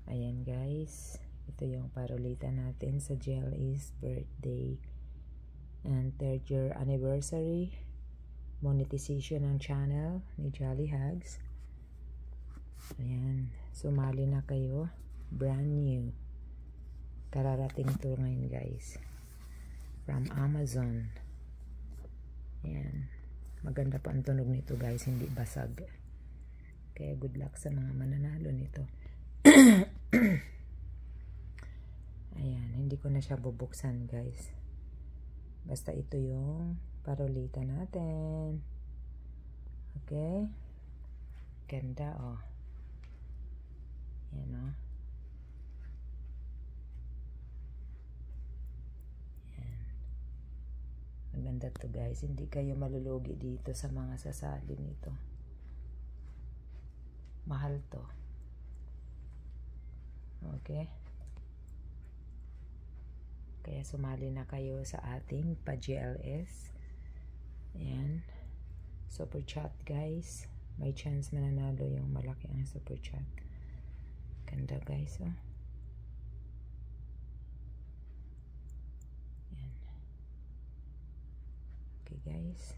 Ayan guys, ito yung parolita natin sa Jelly's birthday and 3rd year anniversary monetization ng channel ni Jolly Hags. Ayan, sumali na kayo, brand new, kararating to ngayon guys from Amazon. Ayan, maganda pa ang tunog nito guys, hindi basag, kaya good luck sa mga mananalo nito. Ayan, hindi ko na siya bubuksan guys, basta ito yung parolita natin. Okay, ganda oh. Ayan oh. Ayan, maganda to guys, hindi kayo malulugi dito sa mga sasali nito, mahal to. Okay, kaya sumali na kayo sa ating pa-GLS. Ayan, super chat guys, may chance mananalo yung malaki ang super chat. Ganda guys oh. Ayan. Okay guys.